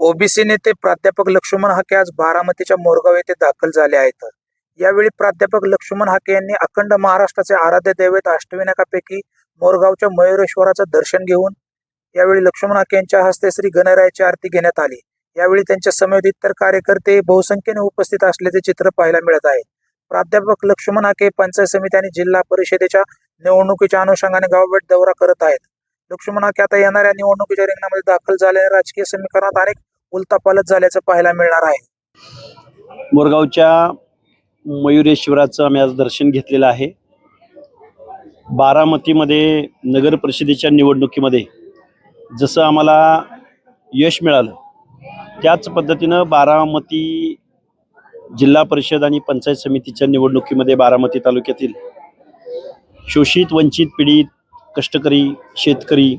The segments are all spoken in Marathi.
ओबीसी नेते प्राध्यापक लक्ष्मण हाके आज बारामतीच्या मोरगाव येथे दाखल झाले आहेत. यावेळी प्राध्यापक लक्ष्मण हाके यांनी अखंड महाराष्ट्राचे आराध्य दैवत अष्टविनायकापैकी मोरगावच्या मयुरेश्वराचं दर्शन घेऊन यावेळी लक्ष्मण हाके यांच्या हस्ते श्री गणरायाची आरती घेण्यात आली. यावेळी त्यांच्या समवेत इतर कार्यकर्ते बहुसंख्येने उपस्थित असल्याचे चित्र पाहायला मिळत आहे. प्राध्यापक लक्ष्मण हाके पंचायत समिती आणि जिल्हा परिषदेच्या निवडणुकीच्या अनुषंगाने गावोगावी दौरा करत आहेत. लक्ष्मण हाके आता येणाऱ्या निवडणुकीच्या रिंगणामध्ये दाखल झालेल्या राजकीय समीकरणात अनेक उलथापालथ झाल्याचं पाहायला मिळणार आहे. मोरगावच्या मयुरेश्वराचं आम्ही आज दर्शन घेतलेलं आहे. बारामतीमध्ये नगर परिषदेच्या निवडणुकीमध्ये जसं आम्हाला यश मिळालं त्याच पद्धतीनं बारामती जिल्हा परिषद आणि पंचायत समितीच्या निवडणुकीमध्ये बारामती तालुक्यातील शोषित, वंचित, पीडित, कष्टकरी, शेतकरी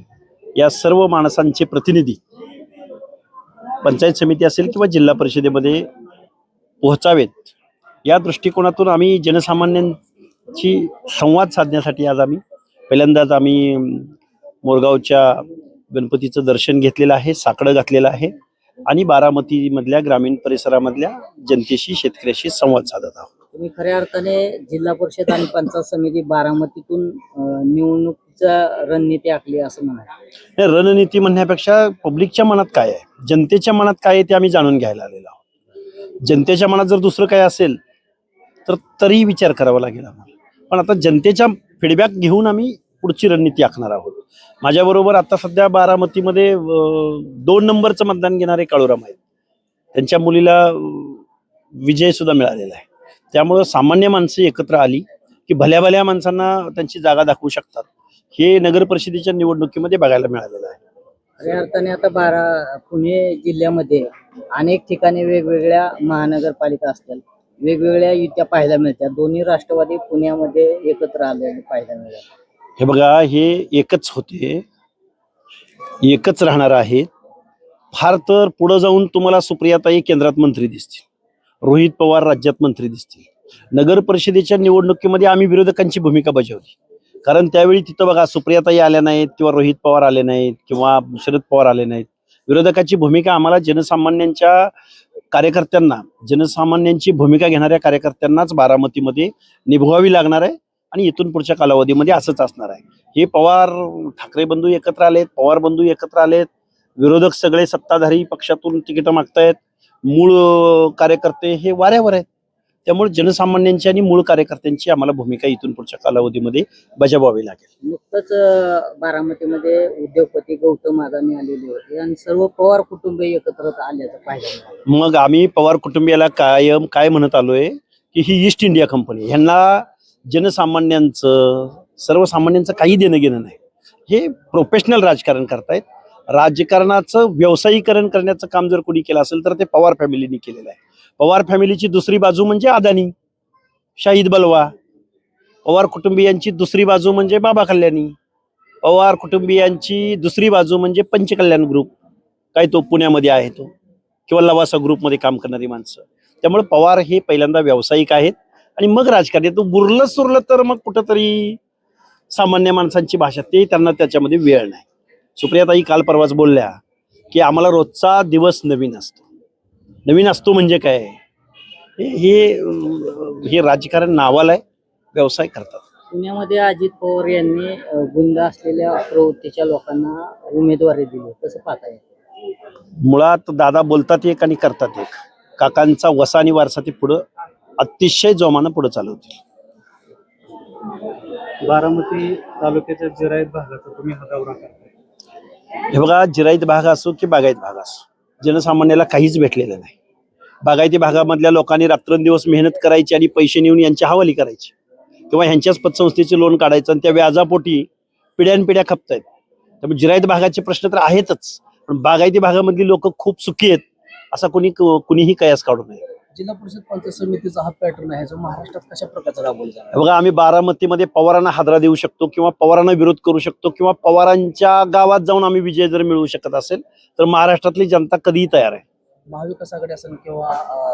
या सर्व माणसांचे प्रतिनिधी पंचायत समिती असेल किंवा जिल्हा परिषदेमध्ये पोहोचावेत या दृष्टिकोनातून आम्ही जनसामान्यांची संवाद साधण्यासाठी आज पहिल्यांदाच आम्ही मोरगावच्या गणपतीचं दर्शन घेतलेलं आहे, साकडं घातलेलं आहे आणि बारामतीमधल्या ग्रामीण परिसरामधल्या जनतेशी, शेतकऱ्याशी संवाद साधत आहोत. तुम्ही खऱ्या अर्थाने जिल्हा परिषद आणि पंचायत समिती बारामतीतून निवडणुकीचा रणनीती आखली असं म्हणाल? रणनीती म्हणण्यापेक्षा पब्लिकच्या मनात काय आहे, जनतेच्या मनात काय आहे ते आम्ही जाणून घ्यायला आलेलो आहोत. जनतेच्या मनात जर दुसरं काय असेल तर तरी विचार करावा लागेल आम्हाला. पण आता जनतेच्या फीडबॅक घेऊन आम्ही पुढची रणनीती आखणार आहोत. माझ्याबरोबर आता सध्या बारामतीमध्ये 2 नंबरचं मतदान घेणारे काळूराम आहेत. त्यांच्या मुलीला विजय सुद्धा मिळालेला आहे. त्यामुळं सामान्य माणसं एकत्र आली की भल्या भल्या माणसांना त्यांची जागा दाखवू शकतात. हे नगर परिषदेच्या निवडणुकीमध्ये बघायला मिळालेलं आहे. खऱ्या अर्थाने आता पुणे जिल्ह्यामध्ये अनेक ठिकाणी वेगवेगळ्या महानगरपालिका असतात, वेगवेगळ्या युत्या पाहायला मिळतात. दोन्ही राष्ट्रवादी पुण्यामध्ये एकत्र आलेले पाहायला मिळतात. हे बघा, हे एकच होते, एकच राहणार आहेत. फार तर पुढे जाऊन तुम्हाला सुप्रियाताई केंद्रात मंत्री दिसतील, रोहित पवार राज्यात मंत्री दिसतील. नगर परिषदेच्या निवडणुकीमध्ये आम्ही विरोधकांची भूमिका बजावली, कारण त्यावेळी तिथं बघा सुप्रियाताई आल्या नाहीत किंवा रोहित पवार आले नाहीत किंवा शरद पवार आले नाहीत. विरोधकाची भूमिका आम्हाला जनसामान्यांच्या कार्यकर्त्यांना, जनसामान्यांची भूमिका घेणाऱ्या कार्यकर्त्यांनाच बारामतीमध्ये निभवावी लागणार आहे आणि इथून पुढच्या कालावधीमध्ये असंच असणार आहे. हे पवार ठाकरे बंधू एकत्र आलेत, पवार बंधू एकत्र आलेत, विरोधक सगळे सत्ताधारी पक्षातून तिकीट मागतायत, मूळ कार्यकर्ते हे वाऱ्यावर आहेत. त्यामुळे जनसामान्यांची आणि मूळ कार्यकर्त्यांची आम्हाला भूमिका इथून पुढच्या कालावधीमध्ये बजावावी लागेल. नुकतंच बारामतीमध्ये उद्योगपती गौतम अदानी आलेले होते आणि सर्व पवार कुटुंबीय एकत्र आल्याचं पाहिलं. मग आम्ही पवार कुटुंबियाला कायम काय म्हणत आलोय की ही ईस्ट इंडिया कंपनी, ह्यांना जनसामान्यांचं, सर्वसामान्यांचं काही देणं घेणं नाही. हे प्रोफेशनल राजकारण करतायत. राजकारणाचं व्यावसायिकरण करण्याचं काम जर कोणी केलं असेल तर ते पवार फॅमिलीने केलेलं आहे. पवार फॅमिलीची दुसरी बाजू म्हणजे अदानी, शाहिद बलवा. पवार कुटुंबियांची दुसरी बाजू म्हणजे बाबा कल्याणी. पवार कुटुंबियांची दुसरी बाजू म्हणजे पंचकल्याण ग्रुप, काय तो पुण्यामध्ये आहे तो, किंवा लवासा ग्रुपमध्ये काम करणारी माणसं. त्यामुळे पवार हे पहिल्यांदा व्यावसायिक आहेत आणि मग राजकारणी. तो बुरलं सुरलं तर मग कुठंतरी सामान्य माणसांची भाषा, ते त्यांना त्याच्यामध्ये वेळ नाही. सुप्रियाताई काल परवाच बोलल्या की आम्हाला रोजचा दिवस नवीन असतो. नवीन असतो म्हणजे काय, हे राजकारण नावाला आहे, व्यवसाय करतात. पुण्यामध्ये अजित पवार यांनी गुंड असलेल्या प्रवृत्तीच्या लोकांना उमेदवारी दिली, कसं पाहताय? मुळात दादा बोलतात एक आणि करतात एक. काकांचा वसा आणि वारसा ते पुढं अतिशय जोमानं पुढे चालवतील. बारामती तालुक्याच्या जिरायत भागाचा तुम्ही हा दौरा करताय. हे बघा, जिरायत भाग असो की बागायत भाग असो, जनसामान्याला काहीच भेटलेलं नाही. बागायती भागामधल्या लोकांनी रात्रंदिवस मेहनत करायची आणि पैसे नेऊन यांच्या हवाली करायची किंवा ह्यांच्याच पतसंस्थेचे लोन काढायचं आणि त्या व्याजापोटी पिढ्यानपिढ्या खपतायत. त्यामुळे जिरायत भागाचे प्रश्न तर आहेतच, पण बागायती भागामधली लोक खूप सुखी आहेत असा कुणीही कयास काढू नये. जिल्हा परिषद पंचायत समितीचा हा पॅटर्न आहे जो महाराष्ट्रात कशा प्रकारचा राबवला? बघा, आम्ही बारामतीमध्ये पवारांना हादरा देऊ शकतो किंवा पवारांना विरोध करू शकतो किंवा पवारांच्या गावात जाऊन आम्ही विजय जर मिळवू शकत असेल तर महाराष्ट्रातली जनता कधीही तयार आहे. महाविकास आघाडी असेल किंवा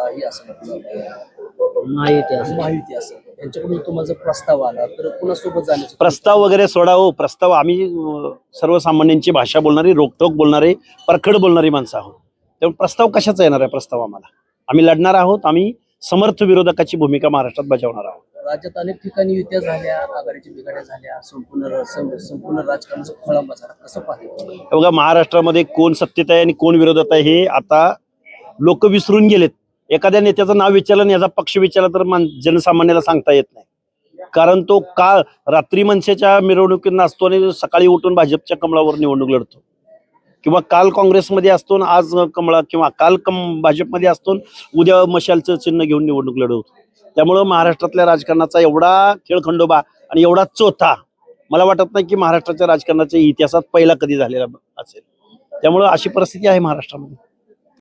हे असेल महायुती असेल, यांच्याकडून तुम्हाला प्रस्ताव आला तर कुणासोबत जाण्याचा प्रस्ताव वगैरे सोडा हो. प्रस्ताव आम्ही सर्वसामान्यांची भाषा बोलणारी, रोकटोक बोलणारे, परखड बोलणारी माणसं आहोत. तेव्हा प्रस्ताव कशाचा येणार आहे? प्रस्ताव आम्ही लढणार आहोत. आम्ही समर्थ विरोधकाची भूमिका महाराष्ट्रात बजावणार आहोत. राज्यात अनेक ठिकाणी युत्या झाल्या, आघाडीच्या बिघाड्या झाल्या, संपूर्ण राजकारणाचा खोळंबा झाला. कसं पाहतो? हे बघा, महाराष्ट्रामध्ये कोण सत्तेत आहे आणि कोण विरोधात आहे हे आता लोक विसरून गेलेत. एखाद्या नेत्याचं नाव विचारलं आणि याचा पक्ष विचारला तर जनसामान्याला सांगता येत नाही. कारण तो काल रात्री मनसेच्या मिरवणुकीत असतो आणि सकाळी उठून भाजपच्या कमळावर निवडणूक लढतो, किंवा काल काँग्रेसमध्ये असतो आणि आज कमळा, किंवा काल भाजपमध्ये असतो उद्या मशालचं चिन्ह घेऊन निवडणूक लढवतो. त्यामुळं महाराष्ट्रातल्या राजकारणाचा एवढा खेळखंडोबा आणि एवढा चोथा मला वाटत नाही की महाराष्ट्राच्या राजकारणाच्या इतिहासात पहिला कधी झालेला असेल. त्यामुळं अशी परिस्थिती आहे महाराष्ट्रामध्ये.